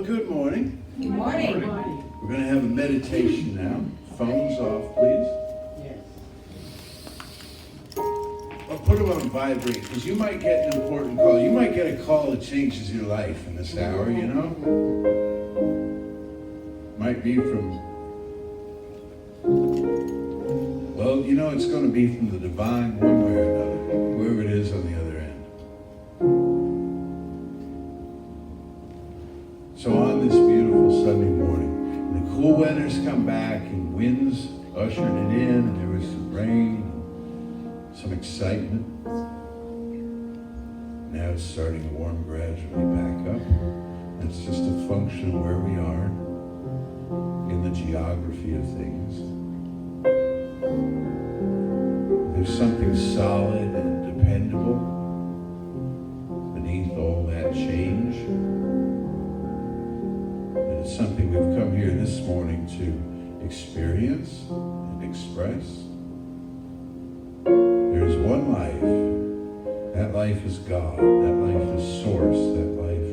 Well, good morning. Good morning. Good morning. We're going to have a meditation now. Phones off, please. Yes. I'll put them on vibrate because you might get an important call. You might get a call that changes your life in this hour, you know? Might be from, well, you know, it's going to be from the divine one way or another, whoever it is on the other end. So on this beautiful Sunday morning, the cool weather's come back and winds ushered it in, and there was some rain, and some excitement. Now it's starting to warm gradually back up. It's just a function of where we are in the geography of things. There's something solid and dependable beneath all that change. It's something we've come here this morning to experience and express. There's one life. That life is God. That life is Source. That life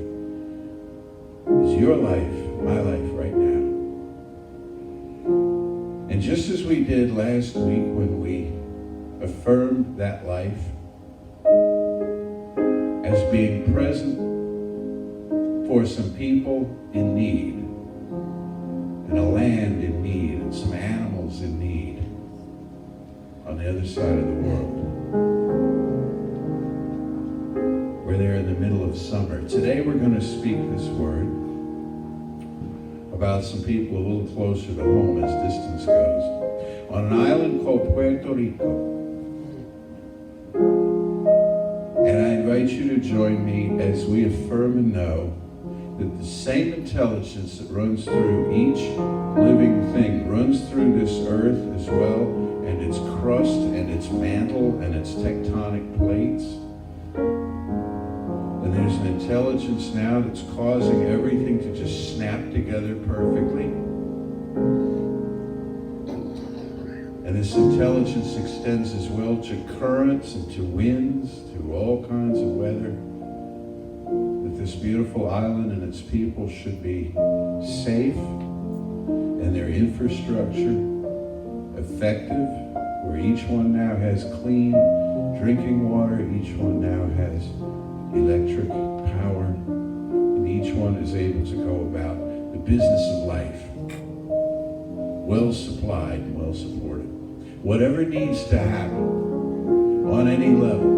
is your life, my life right now. And just as we did last week when we affirmed that life as being present for some people in need, and a land in need, and some animals in need on the other side of the world, where they're in the middle of summer. Today we're going to speak this word about some people a little closer to home as distance goes, on an island called Puerto Rico. And I invite you to join me as we affirm and know that the same intelligence that runs through each living thing runs through this earth as well, and its crust and its mantle and its tectonic plates. And there's an intelligence now that's causing everything to just snap together perfectly. And this intelligence extends as well to currents and to winds, to all kinds of weather. That this beautiful island and its people should be safe and their infrastructure effective, where each one now has clean drinking water, each one now has electric power, and each one is able to go about the business of life, well supplied and well supported. Whatever needs to happen on any level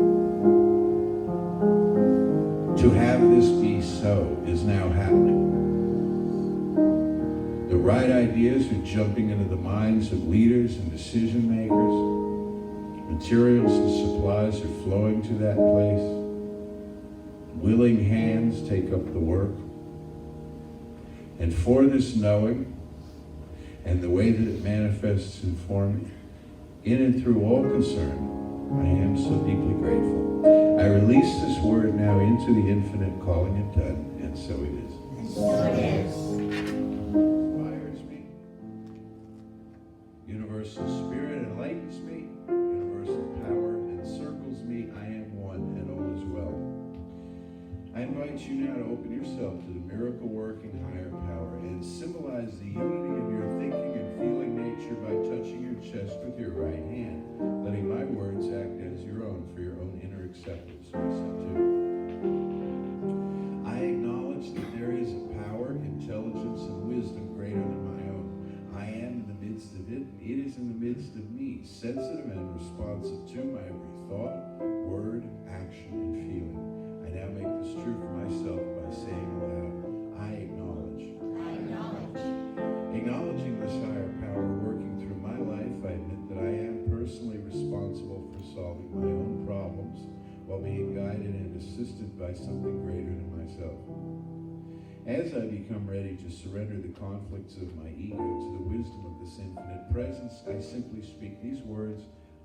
to have this be so is now happening. The right ideas are jumping into the minds of leaders and decision makers. Materials and supplies are flowing to that place. Willing hands take up the work. And for this knowing and the way that it manifests in form in and through all concern, I am so deeply grateful. I release this word now into the infinite, calling it done, and so it is. And so it is. Inspires me. Universal Spirit enlightens me. Universal power encircles me. I am one, and all is well. I invite you now to open yourself to the miracle-working higher power and symbolize the unity of your thinking and feeling nature by touching your chest with your right hand, letting my words act as your own for your own inner acceptance. I acknowledge that there is a power, intelligence, and wisdom greater than my own. I am in the midst of it, and it is in the midst of me, sensitive and responsive to my every thought, word, action, and feeling. I now make this true for myself by saying aloud, I acknowledge. I acknowledge. Acknowledging this higher power working through my life, I admit that I am personally responsible for solving my own problems while being guided and assisted by something greater than myself. As I become ready to surrender the conflicts of my ego to the wisdom of this infinite presence, I simply speak these words,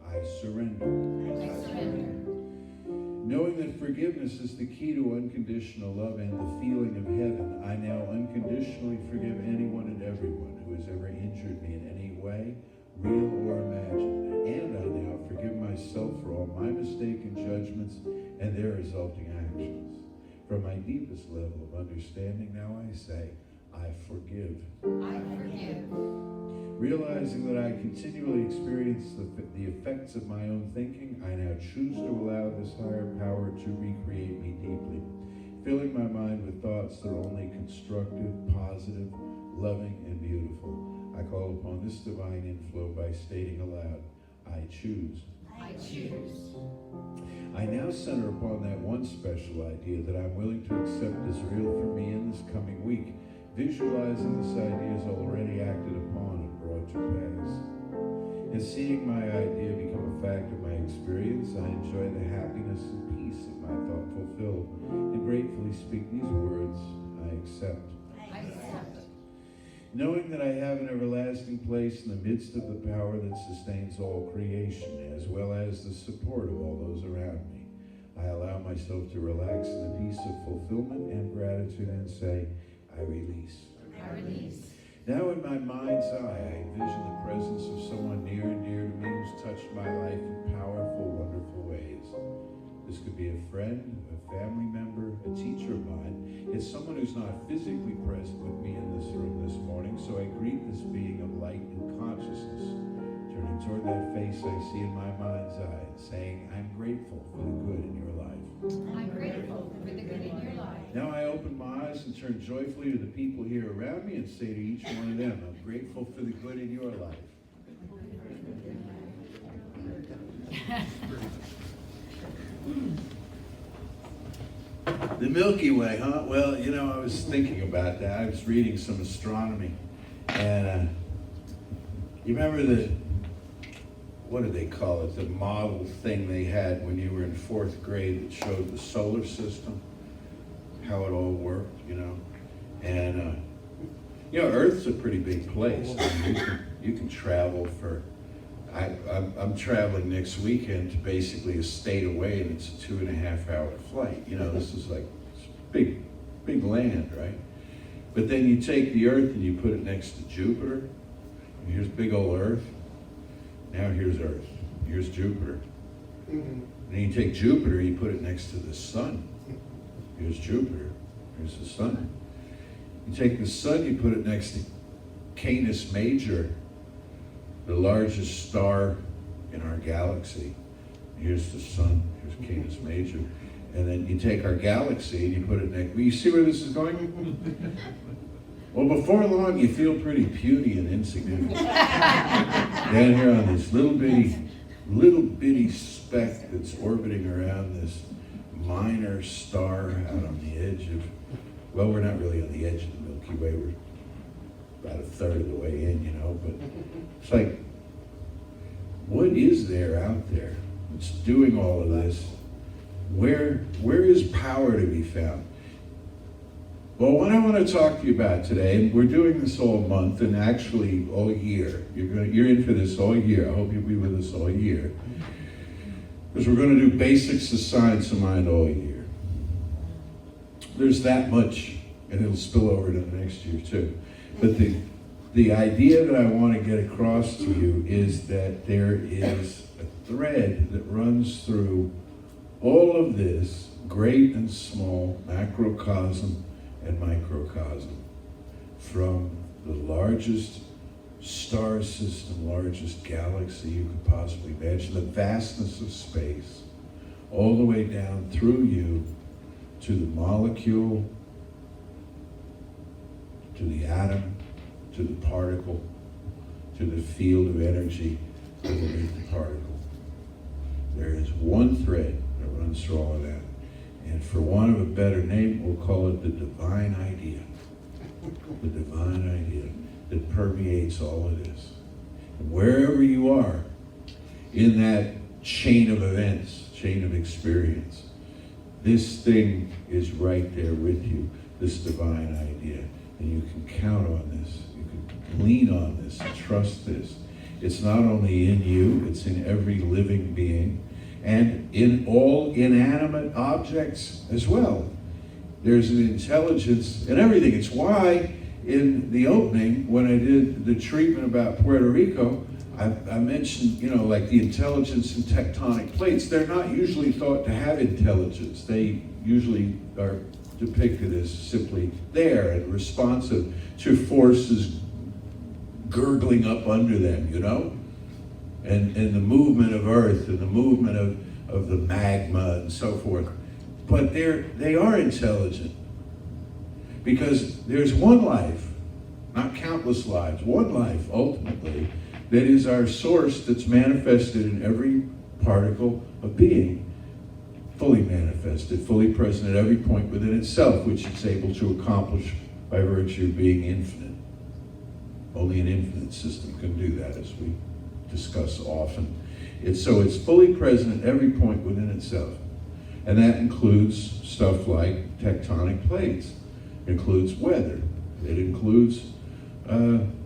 I surrender. I surrender. Knowing that forgiveness is the key to unconditional love and the feeling of heaven, I now unconditionally forgive anyone and everyone who has ever injured me in any way, real or imagined. And I now forgive myself for all my mistaken judgments and their resulting actions. From my deepest level of understanding, now I say, I forgive. I forgive. Realizing that I continually experience the effects of my own thinking, I now choose to allow this higher power to recreate me deeply, filling my mind with thoughts that are only constructive, positive, loving, and beautiful. I call upon this divine inflow by stating aloud, I choose. I choose. I now center upon that one special idea that I'm willing to accept as real for me in this coming week, visualizing this idea as already acted upon and brought to pass. And seeing my idea become a fact of my experience, I enjoy the happiness and peace of my thought fulfilled, and gratefully speak these words, I accept. I accept. Knowing that I have an everlasting place in the midst of the power that sustains all creation, as well as the support of all those around me, I allow myself to relax in the peace of fulfillment and gratitude and say, I release. I release. Now in my mind's eye, I envision the presence of someone near and dear to me who's touched my life in powerful, wonderful ways. This could be a friend, a family member, a teacher of mine. It's someone who's not physically present with me in this room this morning, so I greet this being of light and consciousness, turning toward that face I see in my mind's eye and saying, I'm grateful for the good in your life. I'm grateful for the good in your life. Now I open my eyes and turn joyfully to the people here around me and say to each one of them, I'm grateful for the good in your life. The Milky Way, huh? Well, you know, I was thinking about that. I was reading some astronomy. And you remember what did they call it? The model thing they had when you were in 4th grade that showed the solar system, how it all worked, you know? And, you know, Earth's a pretty big place. I mean, you can travel for... I'm traveling next weekend to basically a state away, and it's a 2.5-hour flight. You know, this is like big land, right? But then you take the Earth and you put it next to Jupiter. And here's big old Earth. Now here's Earth. Here's Jupiter. And then you take Jupiter, you put it next to the Sun. Here's Jupiter. Here's the Sun. You take the Sun, you put it next to Canis Major, the largest star in our galaxy. Here's the Sun, here's Canis Major. And then you take our galaxy and you put it next. You see where this is going? Well, before long, you feel pretty puny and insignificant. Down here on this little bitty speck that's orbiting around this minor star out on the edge of, well, we're not really on the edge of the Milky Way. We're about a third of the way in, you know, but it's like, what is there out there that's doing all of this? Where is power to be found? Well, what I want to talk to you about today, and we're doing this all month and actually all year. You're in for this all year. I hope you'll be with us all year. Because we're going to do basics of science of mind all year. There's that much, and it'll spill over to the next year too. But the idea that I want to get across to you is that there is a thread that runs through all of this, great and small, macrocosm and microcosm, from the largest star system, largest galaxy you could possibly imagine, the vastness of space, all the way down through you to the molecule, to the atom, to the particle, to the field of energy underneath the particle. There is one thread that runs through all of that. And for want of a better name, we'll call it the divine idea. The divine idea that permeates all of this. And wherever you are in that chain of events, chain of experience, this thing is right there with you, this divine idea. And you can count on this, you can lean on this, trust this. It's not only in you, it's in every living being, and in all inanimate objects as well. There's an intelligence in everything. It's why in the opening, when I did the treatment about Puerto Rico, I mentioned, you know, like the intelligence in tectonic plates. They're not usually thought to have intelligence. They usually are depicted as simply there and responsive to forces gurgling up under them, you know? And the movement of earth and the movement of the magma and so forth. But they are intelligent. Because there's one life, not countless lives, one life ultimately, that is our source that's manifested in every particle of being. Fully manifested, fully present at every point within itself, which it's able to accomplish by virtue of being infinite. Only an infinite system can do that, as we discuss often. It's fully present at every point within itself. And that includes stuff like tectonic plates. It includes weather. It includes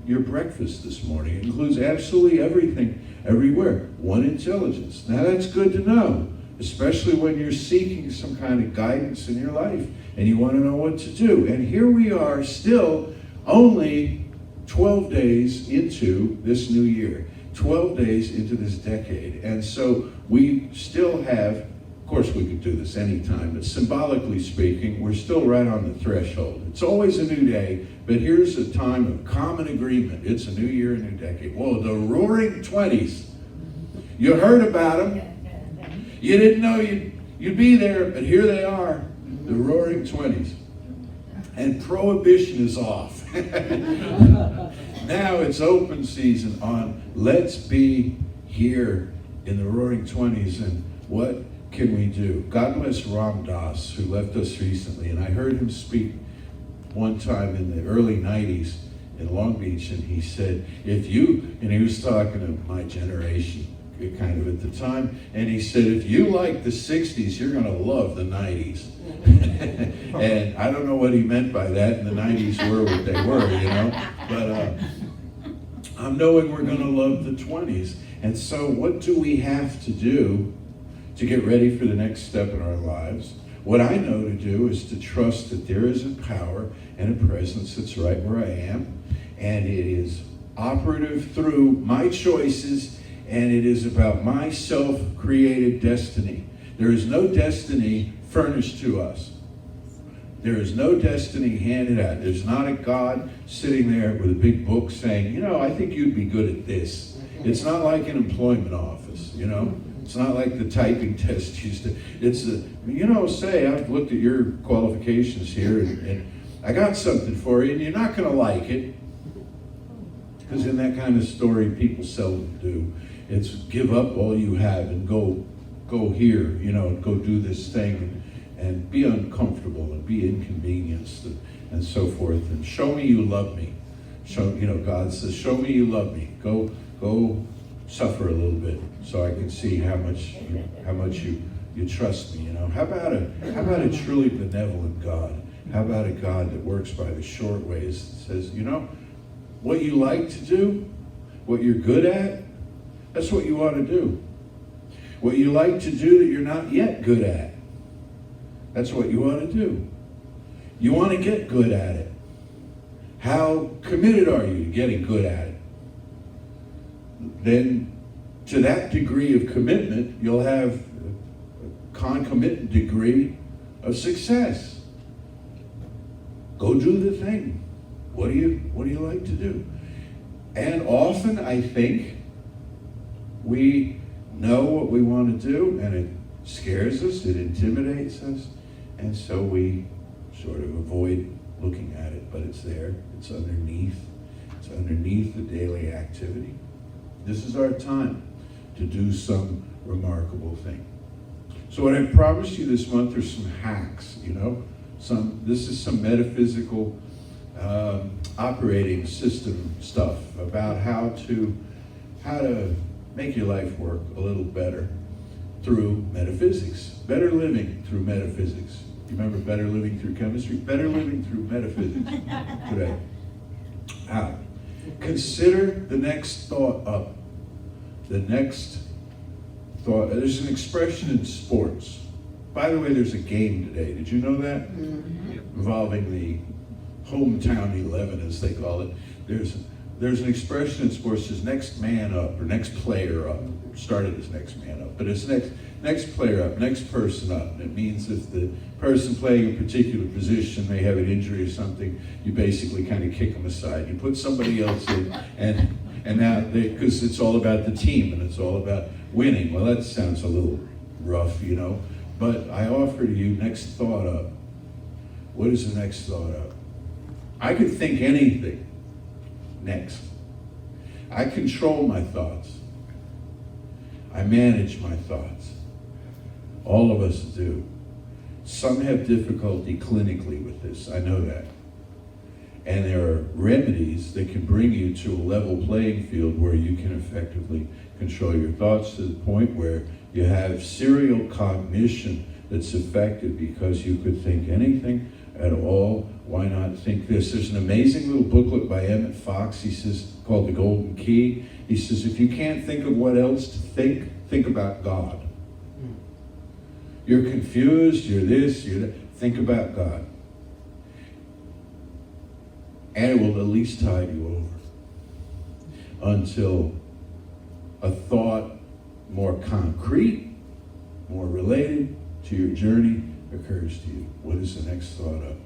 your breakfast this morning. It includes absolutely everything, everywhere. One intelligence. Now that's good to know, especially when you're seeking some kind of guidance in your life and you want to know what to do. And here we are still only 12 days into this new year, 12 days into this decade. And so we still have, of course we could do this anytime, but symbolically speaking, we're still right on the threshold. It's always a new day, but here's a time of common agreement. It's a new year, a new decade. Whoa, the Roaring 20s. You heard about them. You didn't know you'd be there, but here they are, the Roaring 20s. And prohibition is off. Now it's open season on let's be here in the Roaring 20s, and what can we do? God bless Ram Dass, who left us recently, and I heard him speak one time in the early 90s in Long Beach, and he said, and he was talking to my generation, kind of at the time, and he said, if you like the 60s, you're going to love the 90s. And I don't know what he meant by that, and the 90s were what they were, you know, but I'm knowing we're going to love the 20s. And so what do we have to do to get ready for the next step in our lives? What I know to do is to trust that there is a power and a presence that's right where I am, and it is operative through my choices, and it is about my self-created destiny. There is no destiny furnished to us. There is no destiny handed out. There's not a God sitting there with a big book saying, you know, I think you'd be good at this. It's not like an employment office, you know. It's not like the typing test used to. It's say, I've looked at your qualifications here, and I got something for you, and you're not going to like it. Because in that kind of story, people seldom do. It's give up all you have and go here, you know, go do this thing and be uncomfortable and be inconvenienced and so forth. And show me you love me. God says, show me you love me. Go suffer a little bit so I can see how much you trust me, you know. How about a truly benevolent God? How about a God that works by the short ways, that says, you know, what you like to do, what you're good at, that's what you ought to do. What you like to do that you're not yet good at, that's what you ought to do. You want to get good at it. How committed are you to getting good at it? Then, to that degree of commitment, you'll have a concomitant degree of success. Go do the thing. What do you like to do? And often, I think, we know what we want to do, and it scares us, it intimidates us, and so we sort of avoid looking at it, but it's there, it's underneath the daily activity. This is our time to do some remarkable thing. So what I promised you this month are some hacks, you know, this is some metaphysical operating system stuff about how to make your life work a little better through metaphysics. Better living through metaphysics. You remember better living through chemistry? Better living through metaphysics today. How? Consider the next thought up. The next thought. There's an expression in sports. By the way, there's a game today. Did you know that? Mm-hmm. Involving the hometown 11, as they call it. There's an expression in sports that says next man up, or next player up. It started as next man up, but it's Next player up, next person up. It means if the person playing a particular position, they have an injury or something, you basically kind of kick them aside. You put somebody else in, and now, because it's all about the team and it's all about winning. Well, that sounds a little rough, you know, but I offer to you next thought up. What is the next thought up? I could think anything next. I control my thoughts. I manage my thoughts. All of us do. Some have difficulty clinically with this, I know that. And there are remedies that can bring you to a level playing field where you can effectively control your thoughts to the point where you have serial cognition that's effective because you could think anything at all. Why not think this? There's an amazing little booklet by Emmett Fox, he says, called The Golden Key. He says, if you can't think of what else to think about God. You're confused, you're this, you're that. Think about God. And it will at least tide you over until a thought more concrete, more related to your journey occurs to you. What is the next thought up?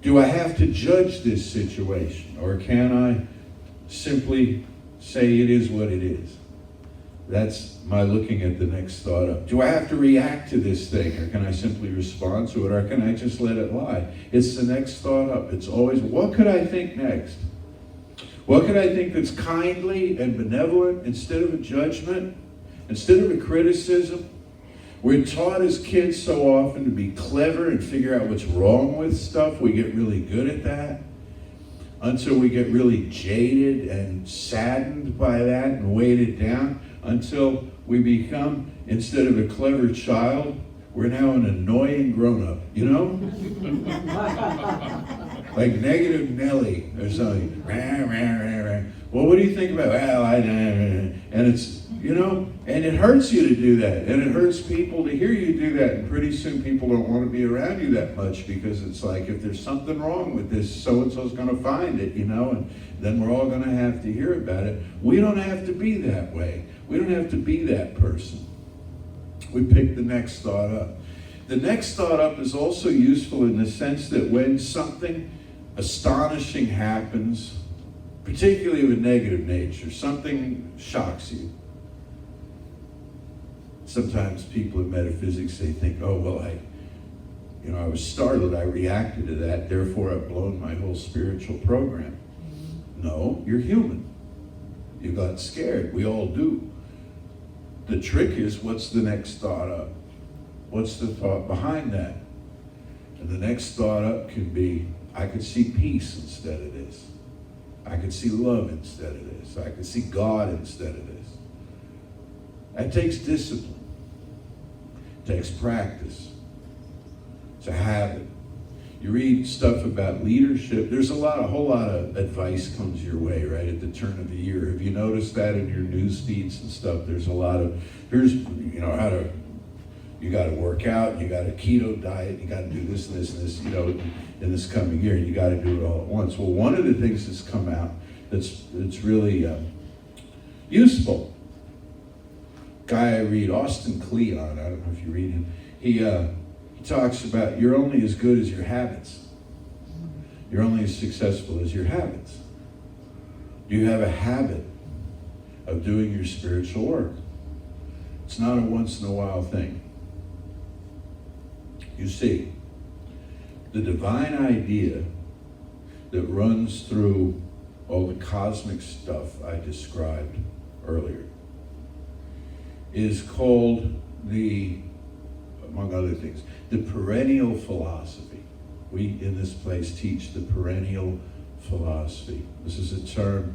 Do I have to judge this situation, or can I simply say it is what it is? That's my looking at the next thought up. Do I have to react to this thing, or can I simply respond to it, or can I just let it lie? It's the next thought up. It's always, what could I think next? What could I think that's kindly and benevolent instead of a judgment, instead of a criticism? We're taught as kids so often to be clever and figure out what's wrong with stuff. We get really good at that until we get really jaded and saddened by that and weighted down until we become, instead of a clever child, we're now an annoying grown-up, you know? Like Negative Nelly or something. Well, what do you think about? Well, and it's, you know, and it hurts you to do that. And it hurts people to hear you do that. And pretty soon people don't want to be around you that much because it's like, if there's something wrong with this, so-and-so's going to find it, you know, and then we're all going to have to hear about it. We don't have to be that way. We don't have to be that person. We pick the next thought up. The next thought up is also useful in the sense that when something astonishing happens, particularly of a negative nature, something shocks you. Sometimes people in metaphysics, they think, oh, well, I was startled, I reacted to that, therefore I've blown my whole spiritual program. No, you're human. You got scared. We all do. The trick is, what's the next thought up? What's the thought behind that? And the next thought up can be, I could see peace instead of this. I could see love instead of this. I could see God instead of this. That takes discipline. It takes practice. It's a habit. You read stuff about leadership. There's a whole lot of advice comes your way right at the turn of the year. Have you noticed that in your news feeds and stuff? There's a lot of, you got to work out, you got a keto diet, you got to do this and this and this, in this coming year. You got to do it all at once. Well, one of the things that's come out that's really useful. Guy I read, Austin Kleon, I don't know if you read him. He talks about you're only as good as your habits. You're only as successful as your habits. Do you have a habit of doing your spiritual work? It's not a once in a while thing. You see, the divine idea that runs through all the cosmic stuff I described earlier is called among other things, the perennial philosophy. We in this place teach the perennial philosophy. This is a term,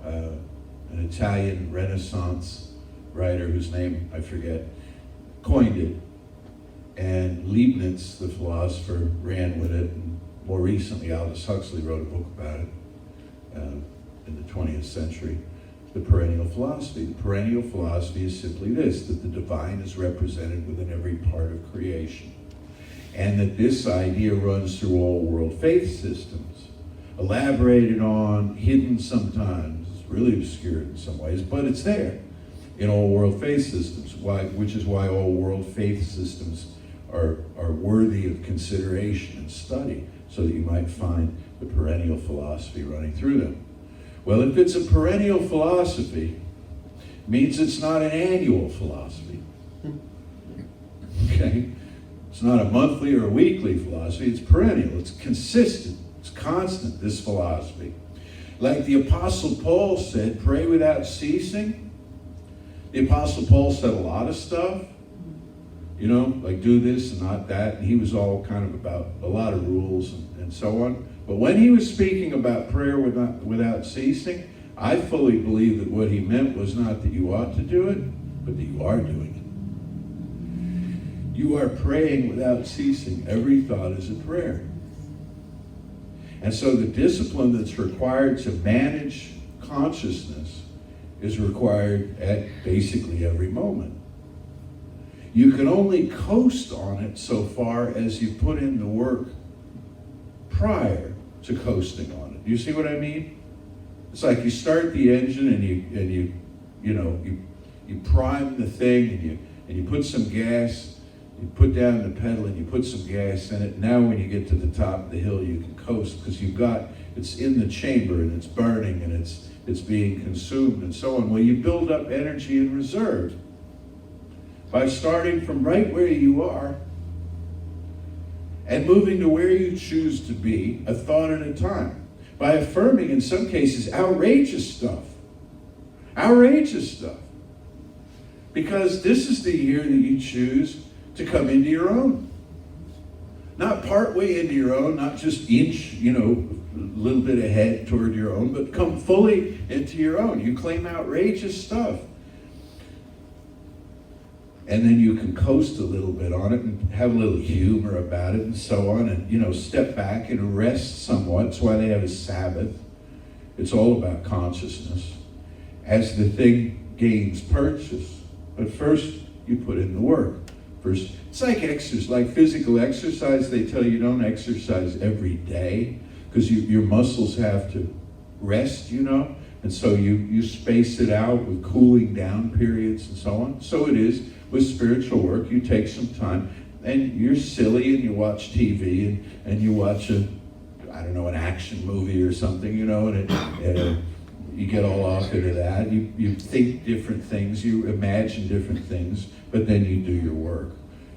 an Italian Renaissance writer whose name I forget, coined it. And Leibniz, the philosopher, ran with it. And more recently, Aldous Huxley wrote a book about it in the 20th century. The perennial philosophy. The perennial philosophy is simply this, that the divine is represented within every part of creation. And that this idea runs through all world faith systems, elaborated on, hidden sometimes, really obscured in some ways, but it's there. in all world faith systems, which is why all world faith systems are worthy of consideration and study, so that you might find the perennial philosophy running through them. Well, if it's a perennial philosophy, it means it's not an annual philosophy. Okay? It's not a monthly or a weekly philosophy, it's perennial, it's consistent, it's constant, this philosophy. Like the Apostle Paul said, pray without ceasing. The Apostle Paul said a lot of stuff, like do this and not that, and he was all kind of about a lot of rules and so on. But when he was speaking about prayer without ceasing, I fully believe that what he meant was not that you ought to do it, but that you are doing it. You are praying without ceasing. Every thought is a prayer. And so the discipline that's required to manage consciousness is required at basically every moment. You can only coast on it so far as you put in the work prior to coasting on it. Do you see what I mean? It's like you start the engine and you prime the thing and you put some gas, you put down the pedal and you put some gas in it. Now when you get to the top of the hill, you can coast because it's in the chamber and it's burning and it's being consumed and so on. Well, you build up energy in reserve by starting from right where you are and moving to where you choose to be, a thought at a time, by affirming, in some cases, outrageous stuff. Outrageous stuff. Because this is the year that you choose to come into your own. Not part way into your own, not just inch, a little bit ahead toward your own, but come fully into your own. You claim outrageous stuff. And then you can coast a little bit on it and have a little humor about it and so on, and step back and rest somewhat. That's why they have a Sabbath. It's all about consciousness as the thing gains purchase. But first you put in the work. First, it's like exercise, like physical exercise. They tell you don't exercise every day because your muscles have to rest, and so you space it out with cooling down periods and so on. So it is with spiritual work. You take some time and you're silly and you watch TV and you watch an action movie or something, and you get all off into that. You think different things, you imagine different things, but then you do your work.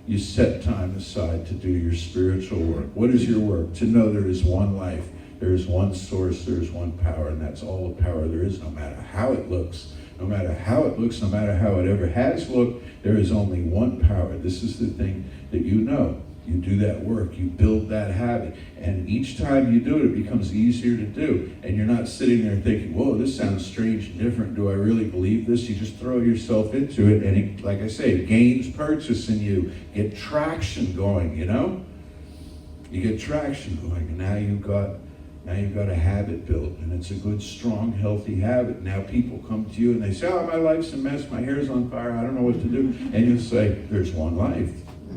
You set time aside to do your spiritual work. What is your work? To know there is one life, there is one source, there is one power, and that's all the power there is, no matter how it looks. No matter how it looks, no matter how it ever has looked, there is only one power. This is the thing that you know. You do that work, you build that habit, and each time you do it, it becomes easier to do. And you're not sitting there thinking, whoa, this sounds strange and different. Do I really believe this? You just throw yourself into it, and it, like I say, it gains purchase in you. Get traction going, You get traction going, and now you've got a habit built, and it's a good, strong, healthy habit. Now people come to you and they say, oh, my life's a mess, my hair's on fire, I don't know what to do. And you say, there's one life,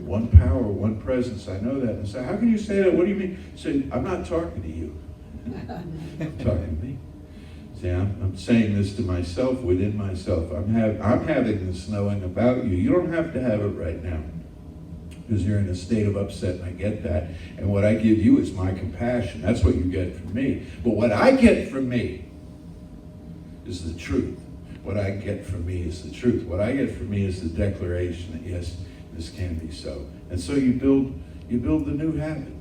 one power, one presence, I know that. And say, how can you say that? What do you mean? Say, I'm not talking to you. I'm talking to me. See, I'm saying this to myself, within myself. I'm having this knowing about you. You don't have to have it right now, because you're in a state of upset, and I get that. And what I give you is my compassion. That's what you get from me. But what I get from me is the truth. What I get from me is the truth. What I get from me is the declaration that, yes, this can be so. And so you build the new habit.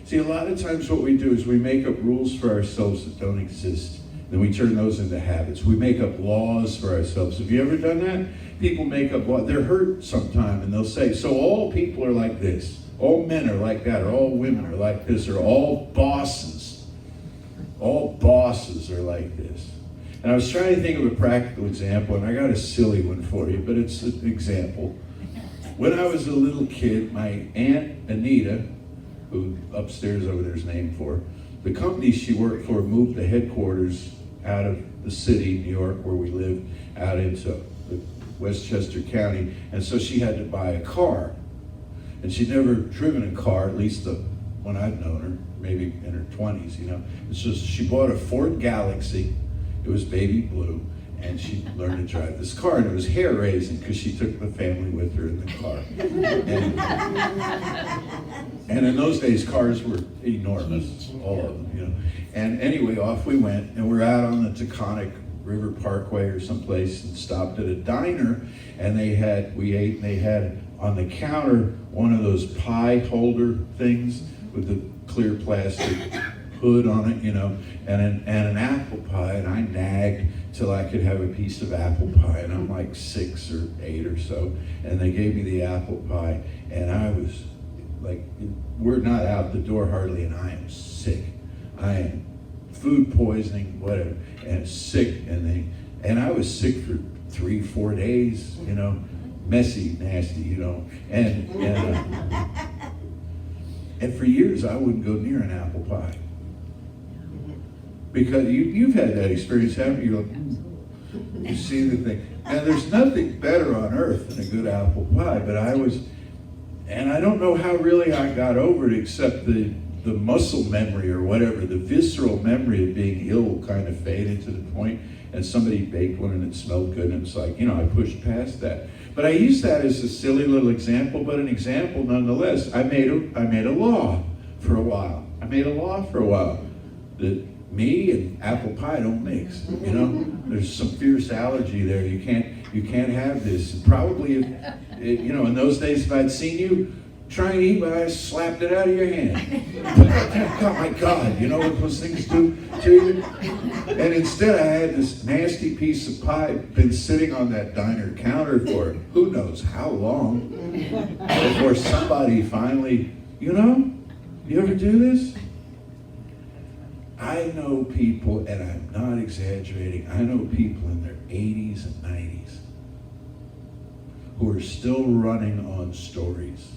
See, a lot of times what we do is we make up rules for ourselves that don't exist. Then we turn those into habits. We make up laws for ourselves. Have you ever done that? People make up laws. They're hurt sometime and they'll say, so all people are like this. All men are like that, or all women are like this, or all bosses are like this. And I was trying to think of a practical example, and I got a silly one for you, but it's an example. When I was a little kid, my Aunt Anita, who upstairs over there's named for, the company she worked for moved the headquarters out of the city, New York, where we lived, out into Westchester County, and so she had to buy a car. And she'd never driven a car, at least when I'd known her, maybe in her 20s, And so she bought a Ford Galaxy. It was baby blue, And she learned to drive this car, and it was hair raising because she took the family with her in the car. And in those days, cars were enormous, all of them, you know. And anyway, off we went, and we're out on the Taconic River Parkway or someplace, and stopped at a diner, and we ate, and they had on the counter one of those pie holder things with the clear plastic hood on it, you know, and an apple pie, and I nagged till I could have a piece of apple pie, and I'm like 6 or 8 or so, and they gave me the apple pie, and I was like, we're not out the door hardly, and I am sick. I am food poisoning, whatever, and sick, and I was sick for 3-4 days, you know, messy, nasty, you know, and for years I wouldn't go near an apple pie. Because you've had that experience, haven't you? You see the thing. And there's nothing better on earth than a good apple pie, but and I don't know how really I got over it, except the muscle memory or whatever, the visceral memory of being ill kind of faded to the point, and somebody baked one and it smelled good, and it's like, you know, I pushed past that. But I use that as a silly little example, but an example nonetheless. I made a law for a while. That me and apple pie don't mix, you know? There's some fierce allergy there. You can't have this. And probably, you know, in those days, if I'd seen you trying to eat, I slapped it out of your hand. Oh my God, you know what those things do to you? And instead I had this nasty piece of pie been sitting on that diner counter for who knows how long before somebody finally, you know, you ever do this? I know people, and I'm not exaggerating, I know people in their 80s and 90s who are still running on stories.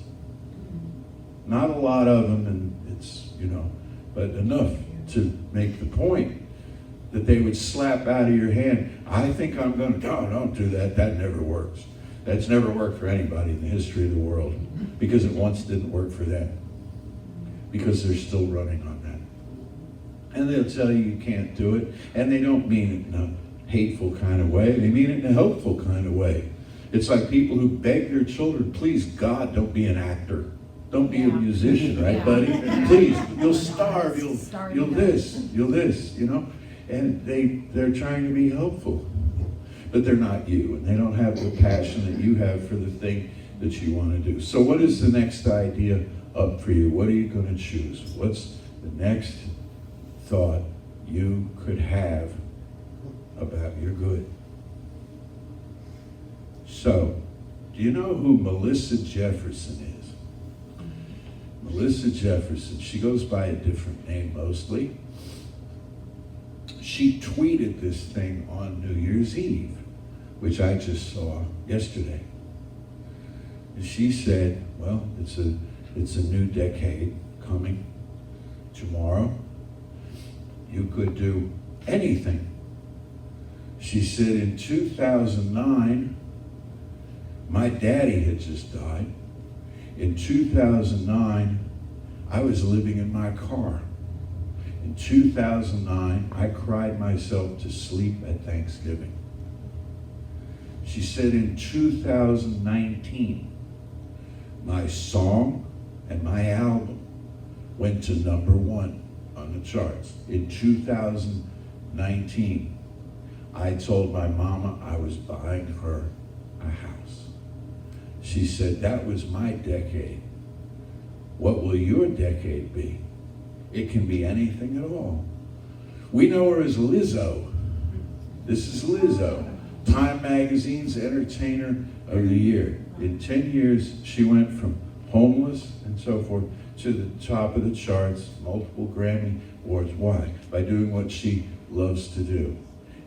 Not a lot of them, and it's, you know, but enough to make the point that they would slap out of your hand, I think I'm going to, no, don't do that, that never works. That's never worked for anybody in the history of the world, because it once didn't work for them, because they're still running on that. And they'll tell you can't do it, and they don't mean it in a hateful kind of way, they mean it in a helpful kind of way. It's like people who beg their children, please God, don't be an actor. Don't be a musician, right, buddy? Please, you'll starve, you'll this, you know? And they're trying to be helpful, but they're not you, and they don't have the passion that you have for the thing that you want to do. So what is the next idea up for you? What are you going to choose? What's the next thought you could have about your good? So, do you know who Melissa Jefferson is? Melissa Jefferson, she goes by a different name mostly. She tweeted this thing on New Year's Eve, which I just saw yesterday. And she said, well, it's a new decade coming tomorrow. You could do anything. She said in 2009, my daddy had just died. In 2009, I was living in my car. In 2009, I cried myself to sleep at Thanksgiving. She said in 2019, my song and my album went to #1 on the charts. In 2019, I told my mama I was buying her a house. She said, that was my decade. What will your decade be? It can be anything at all. We know her as Lizzo. This is Lizzo, Time Magazine's Entertainer of the Year. In 10 years, she went from homeless and so forth to the top of the charts, multiple Grammy Awards. Why? By doing what she loves to do.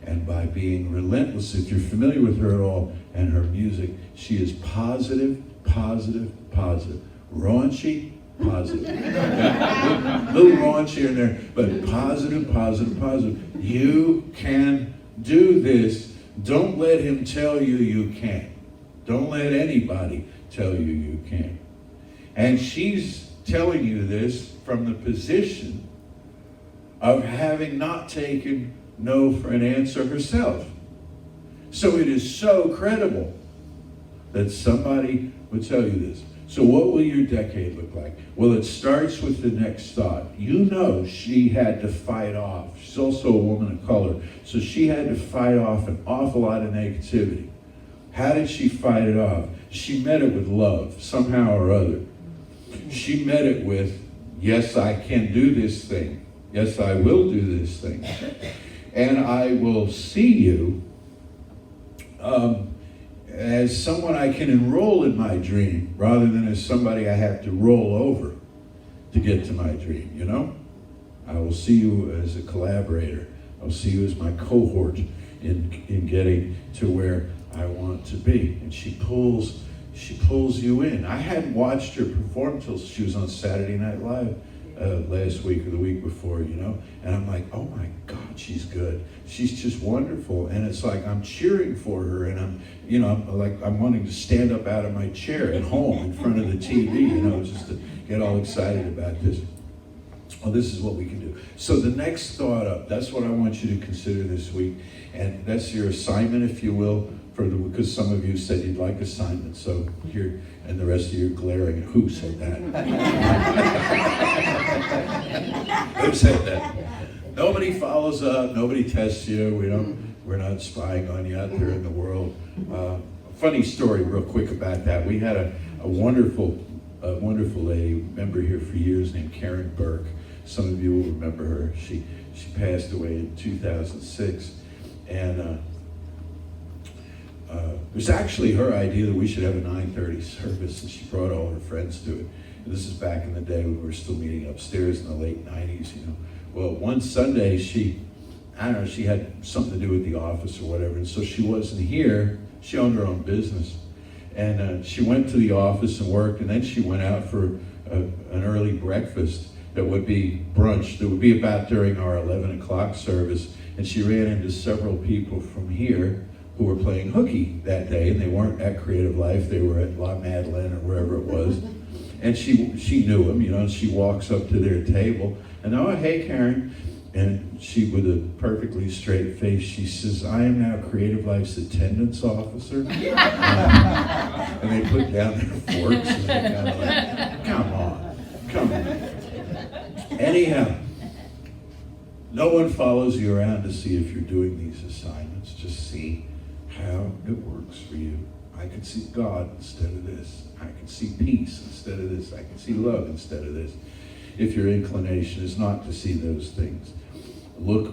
And by being relentless. If you're familiar with her at all and her music, she is positive, positive, positive. Raunchy, positive. Little raunchy in there, but positive, positive, positive. You can do this. Don't let him tell you you can't. Don't let anybody tell you you can't. And she's telling you this from the position of having not taken no for an answer herself. So it is so credible that somebody would tell you this. So what will your decade look like? Well, it starts with the next thought. You know she had to fight off. She's also a woman of color. So she had to fight off an awful lot of negativity. How did she fight it off? She met it with love, somehow or other. She met it with, yes, I can do this thing. Yes, I will do this thing. And I will see you as someone I can enroll in my dream rather than as somebody I have to roll over to get to my dream, you know? I will see you as a collaborator. I'll see you as my cohort in getting to where I want to be. And she pulls you in. I hadn't watched her perform till she was on Saturday Night Live last week or the week before, you know? And I'm like, oh my God, she's good. She's just wonderful. And it's like I'm cheering for her, and I'm wanting to stand up out of my chair at home in front of the TV, you know, just to get all excited about this. Oh, this is what we can do. So the next thought up, that's what I want you to consider this week. And that's your assignment, if you will, because some of you said you'd like assignments. So here, and the rest of you are glaring at who said that? Who said that? Nobody follows up, nobody tests you. We're not spying on you out there in the world. Funny story real quick about that. We had a wonderful lady, member here for years, named Karen Burke. Some of you will remember her. She passed away in 2006. And it was actually her idea that we should have a 9:30 service, and she brought all her friends to it. And this is back in the day when we were still meeting upstairs in the late 90s, you know. Well, one Sunday she had something to do with the office or whatever, and so she wasn't here. She owned her own business. And she went to the office and worked, and then she went out for an early breakfast that would be brunch, that would be about during our 11 o'clock service. And she ran into several people from here who were playing hooky that day, and they weren't at Creative Life, they were at La Madeleine or wherever it was. And she knew them, you know, and she walks up to their table, and oh, hey, Karen. And she, with a perfectly straight face, she says, I am now Creative Life's attendance officer. And they put down their forks, and they kind of like, come on. Anyhow, no one follows you around to see if you're doing these assignments. Just see how it works for you. I can see God instead of this. I can see peace instead of this. I can see love instead of this. If your inclination is not to see those things, look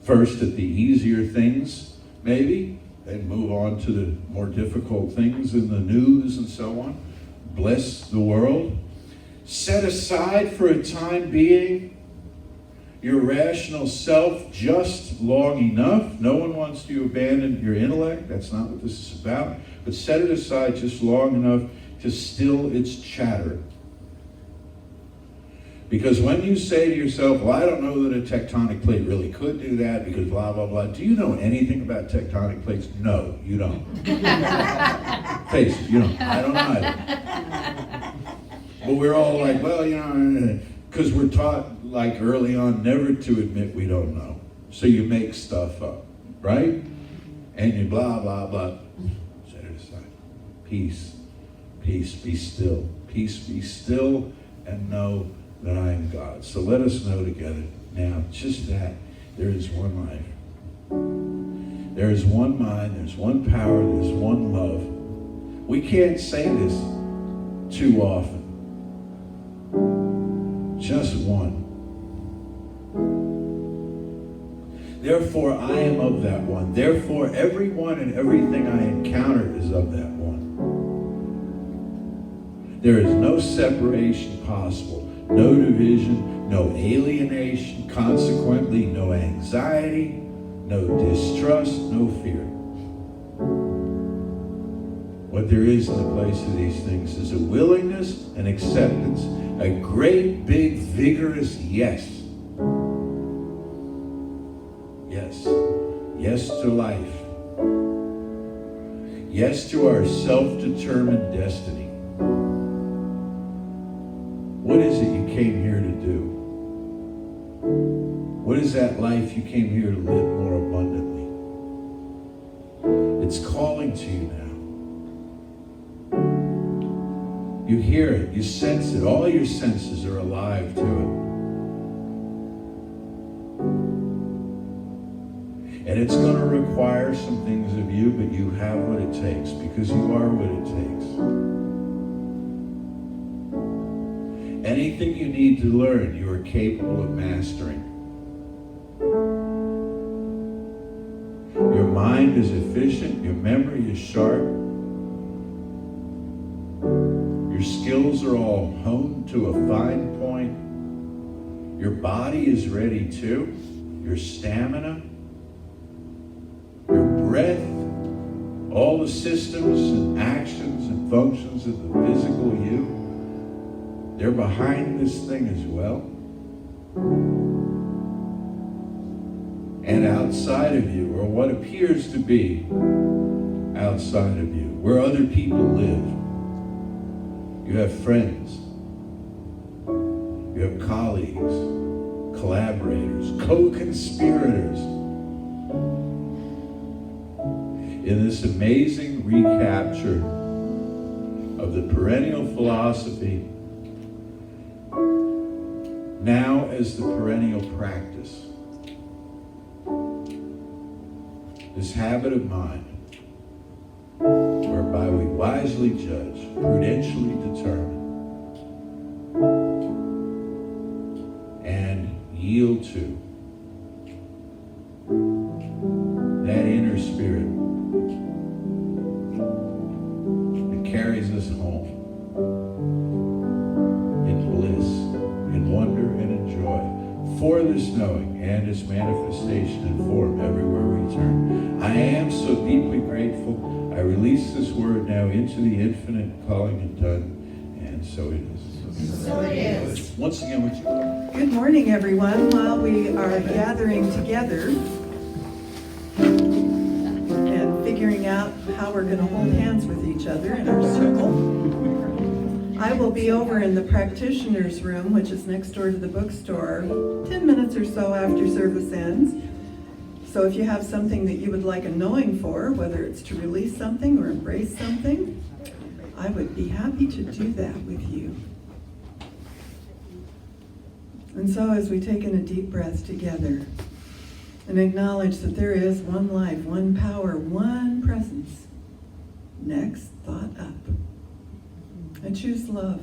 first at the easier things, maybe, and move on to the more difficult things in the news and so on. Bless the world. Set aside for a time being your rational self just long enough. No one wants you to abandon your intellect. That's not what this is about. But set it aside just long enough to still its chatter. Because when you say to yourself, well, I don't know that a tectonic plate really could do that because blah, blah, blah. Do you know anything about tectonic plates? No, you don't. Face it, you don't. I don't either. But we're all like, well, you know, because we're taught like early on never to admit we don't know. So you make stuff up, right? And you blah, blah, blah. Set it aside. Peace. Peace, be still. Peace, be still and know that I am God. So let us know together now just that there is one life. There is one mind, there's one power, there's one love. We can't say this too often. Just one. Therefore, I am of that one. Therefore, everyone and everything I encounter is of that one. There is no separation possible. No division, no alienation, consequently no anxiety, no distrust, no fear. What there is in the place of these things is a willingness and acceptance, a great, big, vigorous yes. Yes. Yes to life. Yes to our self-determined destiny. What is it you came here to do? What is that life you came here to live more abundantly? It's calling to you now. You hear it, you sense it, all your senses are alive to it. And it's going to require some things of you, but you have what it takes because you are what it takes. Anything you need to learn, you are capable of mastering. Your mind is efficient, your memory is sharp. Your skills are all honed to a fine point. Your body is ready too. Your stamina, your breath, all the systems and actions and functions of the physical you, they're behind this thing as well. And outside of you, or what appears to be outside of you, where other people live, you have friends, you have colleagues, collaborators, co-conspirators in this amazing recapture of the perennial philosophy now as the perennial practice. This habit of mind whereby we wisely judge, prudentially determine, and yield to that inner spirit that carries us home in bliss, in wonder, and in joy, for this knowing and its manifestation in form everywhere we turn. I am so deeply grateful. I release this word now into the infinite, calling it done, and so it is. So it is. Once again, would you? Good morning, everyone. While we are gathering together and figuring out how we're going to hold hands with each other in our circle, I will be over in the practitioner's room, which is next door to the bookstore, 10 minutes or so after service ends. So if you have something that you would like a knowing for, whether it's to release something or embrace something, I would be happy to do that with you. And so as we take in a deep breath together and acknowledge that there is one life, one power, one presence, next thought up. I choose love.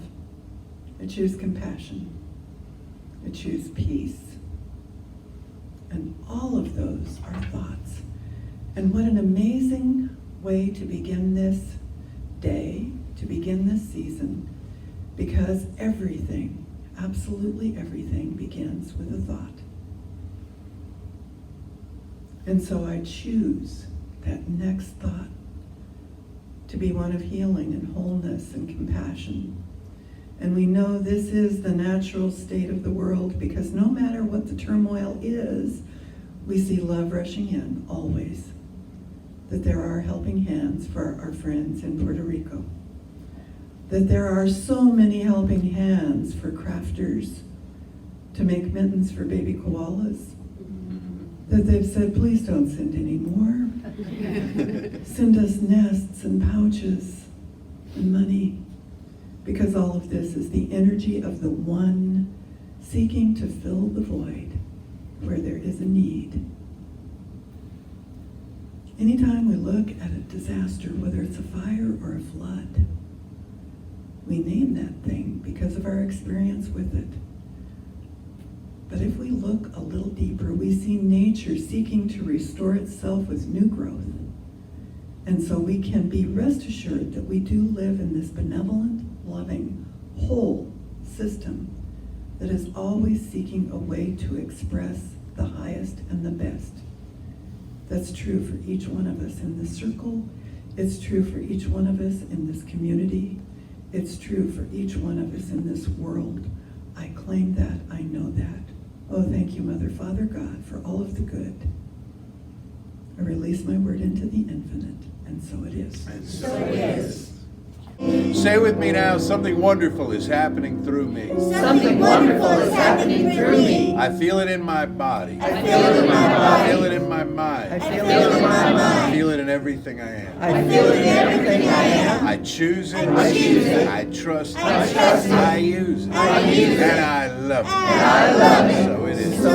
I choose compassion. I choose peace. And all of those are thoughts. And what an amazing way to begin this day, to begin this season, because everything, absolutely everything, begins with a thought. And so I choose that next thought to be one of healing and wholeness and compassion. And we know this is the natural state of the world because no matter what the turmoil is, we see love rushing in always. That there are helping hands for our friends in Puerto Rico. That there are so many helping hands for crafters to make mittens for baby koalas. That they've said, please don't send any more. Send us nests and pouches and money. Because all of this is the energy of the one seeking to fill the void where there is a need. Anytime we look at a disaster, whether it's a fire or a flood, we name that thing because of our experience with it. But if we look a little deeper, we see nature seeking to restore itself with new growth. And so we can be rest assured that we do live in this benevolent, loving, whole system that is always seeking a way to express the highest and the best. That's true for each one of us in this circle. It's true for each one of us in this community. It's true for each one of us in this world. I claim that. I know that. Oh, thank you, Mother, Father, God, for all of the good. I release my word into the infinite, and so it is. So it is. Say with me now, something wonderful is happening through me. Something wonderful is happening through me. I feel it in my body. I feel it in my I body. feel it in my mind. I I feel feel it it in my I mind. feel it in everything I am. I I feel it in everything I am. I choose it. I choose it. I trust it. I trust it. I use it. I use it. And I love it. And I love it. So it is. So